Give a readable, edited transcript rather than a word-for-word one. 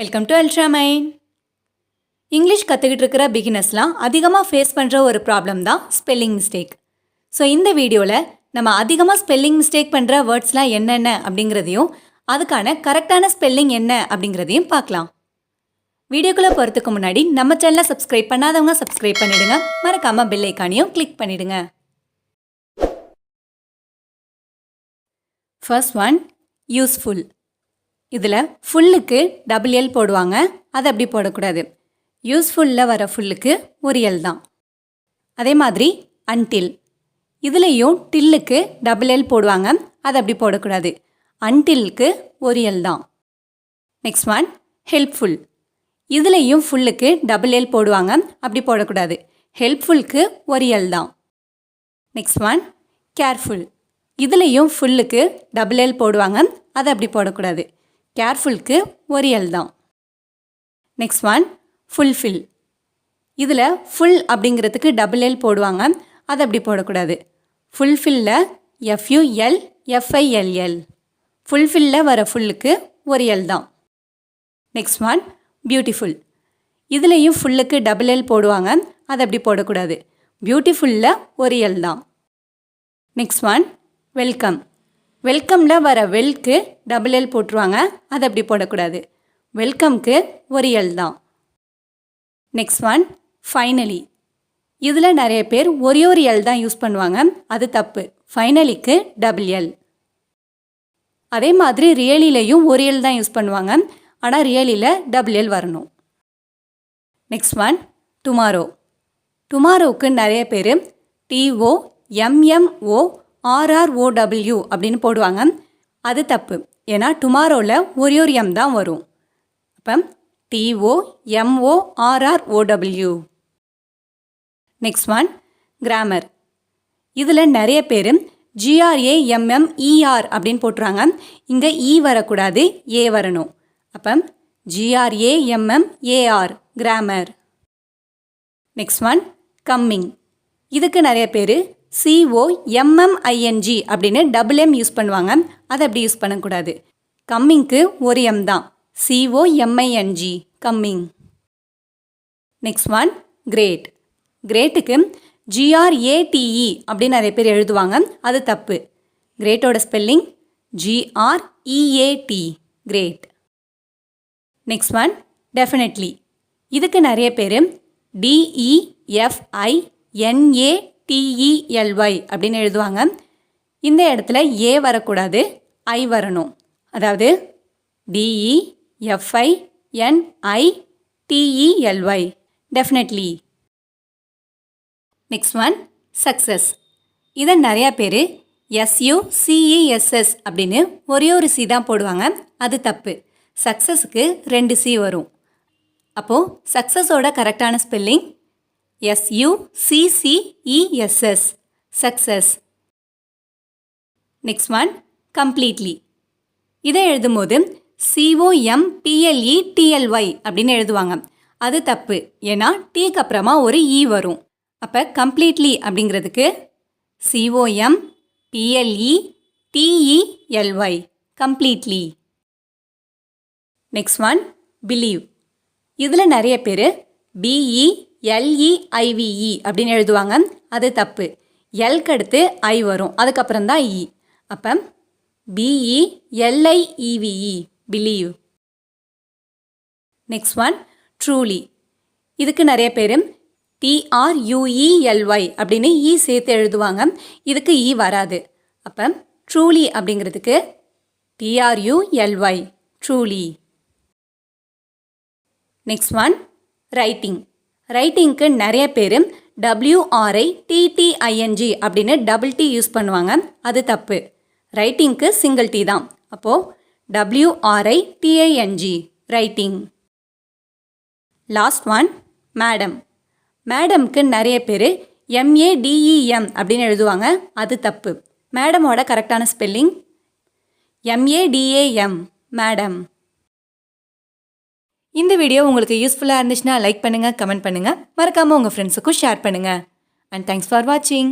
Welcome to Ultramind. English கற்றுக்கிட்டு இருக்கிற பிகினர்ஸ்லாம் அதிகமாக ஃபேஸ் பண்ணுற ஒரு ப்ராப்ளம் தான் ஸ்பெல்லிங் மிஸ்டேக். ஸோ இந்த வீடியோவில் நம்ம அதிகமாக ஸ்பெல்லிங் மிஸ்டேக் பண்ணுற வேர்ட்ஸ்லாம் என்னென்ன அப்படிங்கிறதையும் அதுக்கான கரெக்டான ஸ்பெல்லிங் என்ன அப்படிங்கிறதையும் பார்க்கலாம். வீடியோக்குள்ளே போகிறதுக்கு முன்னாடி நம்ம சேனலை சப்ஸ்கிரைப் பண்ணாதவங்க சப்ஸ்கிரைப் பண்ணிவிடுங்க, மறக்காமல் பெல் ஐக்கானையும் கிளிக் பண்ணிவிடுங்க. First one useful. இதில் ஃபுல்லுக்கு டபுள் எல் போடுவாங்க, அது அப்படி போடக்கூடாது. யூஸ்ஃபுல்லில் வர ஃபுல்லுக்கு ஒரு எல் தான். அதே மாதிரி அன்டில், இதுலேயும் டில்லுக்கு டபுள் எல் போடுவாங்க, அது அப்படி போடக்கூடாது. அன்டில்லுக்கு ஒரு எல் தான். Next one helpful. இதுலேயும் ஃபுல்லுக்கு டபுள் எல் போடுவாங்க, அப்படி போடக்கூடாது. ஹெல்ப்ஃபுல்லுக்கு ஒரு எல் தான். Next one careful. இதுலேயும் ஃபுல்லுக்கு டபுள் எல் போடுவாங்க, அது அப்படி போடக்கூடாது. கேர்ஃபுல்லுக்கு ஒரு எல் தான். Next one fulfil. இதில் ஃபுல் அப்படிங்கிறதுக்கு டபுள் எல் போடுவாங்க, அது அப்படி போடக்கூடாது. ஃபுல்ஃபில்லில் FUL FILL. ஃபுல்ஃபில்லில் வர ஃபுல்லுக்கு ஒரு எல் தான். Next one beautiful. இதுலேயும் ஃபுல்லுக்கு டபுள் எல் போடுவாங்க, அது அப்படி போடக்கூடாது. பியூட்டிஃபுல்லில் ஒரு எல் தான். Next one welcome. வெல்கமில் வர வெல்க்கு டபுள் எல் போட்டுருவாங்க, அது அப்படி போடக்கூடாது. வெல்கம்க்கு ஒரு எல் தான். Next one finally. இதில் நிறைய பேர் ஒரே ஒரு எல் தான் யூஸ் பண்ணுவாங்க, அது தப்பு. ஃபைனலிக்கு டபுள் எல். அதே மாதிரி ரியலிலையும் ஒரு எல் தான் யூஸ் பண்ணுவாங்க, ஆனால் ரியலியில் டபுள் எல் வரணும். Next one tomorrow. டுமாரோவுக்கு நிறைய பேர் TOMMORROW அப்படின்னு போடுவாங்க, அது தப்பு. ஏன்னா டுமாரோவில் ஒரே ஒரு எம் தான் வரும். அப்போ TOMORROW. Next one grammar. இதில் நிறைய பேர் GRAMMER அப்படின்னு போட்டுருவாங்க, இங்கே இ வரக்கூடாது, ஏ வரணும். அப்போ GRAMMAR grammar. Next one coming. இதுக்கு நிறைய பேர் COMMING அப்படின்னு டபுள் எம் யூஸ் பண்ணுவாங்க, அதை அப்படி யூஸ் பண்ணக்கூடாது. கம்மிங்க்கு ஒரு எம் தான். COMING coming. Next one great. கிரேட்டுக்கு GRATE அப்படின்னு நிறைய பேர் எழுதுவாங்க, அது தப்பு. கிரேட்டோட spelling GREAT great. Next one definitely. இதுக்கு நிறைய பேர் DEFINATELY அப்படின்னு எழுதுவாங்க, இந்த இடத்துல ஏ வரக்கூடாது, ஐ வரணும். அதாவது DEFINITELY definitely. Next one success. இதை நிறையா பேர் SUCESS அப்படின்னு ஒரே ஒரு சி தான் போடுவாங்க, அது தப்பு. சக்ஸஸுக்கு 2 சி வரும். அப்போது சக்ஸஸோட கரெக்டான spelling SUCCESS success. Next one completely. இதை எழுதும்போது COMPLETLY அப்படின்னு எழுதுவாங்க, அது தப்பு. ஏன்னா டீக்கு அப்புறமா ஒரு இ வரும். அப்போ கம்ப்ளீட்லி அப்படிங்கிறதுக்கு COMPLETELY completely. Next one believe. இதில் நிறைய பேர் BELEIVE அப்படின்னு எழுதுவாங்க, அது தப்பு. எல்க்கு அடுத்து ஐ வரும், அதுக்கப்புறம் தான் இ. அப்போ BELIEVE believe. Next one truly. இதுக்கு நிறைய பேர் TRUELY அப்படின்னு இ சேர்த்து எழுதுவாங்க, இதுக்கு இ வராது. அப்போ ட்ரூலி அப்படிங்கிறதுக்கு TRULY truly. Next one writing. ரைட்டிங்க்கு நிறைய பேர் WRITTING அப்படின்னு டபுள் டி யூஸ் பண்ணுவாங்க, அது தப்பு. ரைட்டிங்க்கு சிங்கிள் டி தான். அப்போது WRITING writing. Last one madam. மேடம்க்கு நிறைய பேர் MADEM அப்படின்னு எழுதுவாங்க, அது தப்பு. மேடமோட கரெக்டான ஸ்பெல்லிங் MADAM மேடம். இந்த வீடியோ உங்களுக்கு யூஸ்ஃபுல்லாக இருந்துச்சுன்னா லைக் பண்ணுங்கள், கமெண்ட் பண்ணுங்கள், மறக்காமல் உங்கள் ஃப்ரெண்ட்ஸுக்கும் ஷேர் பண்ணுங்கள். அண்ட் தேங்க்ஸ் ஃபார் வாட்சிங்.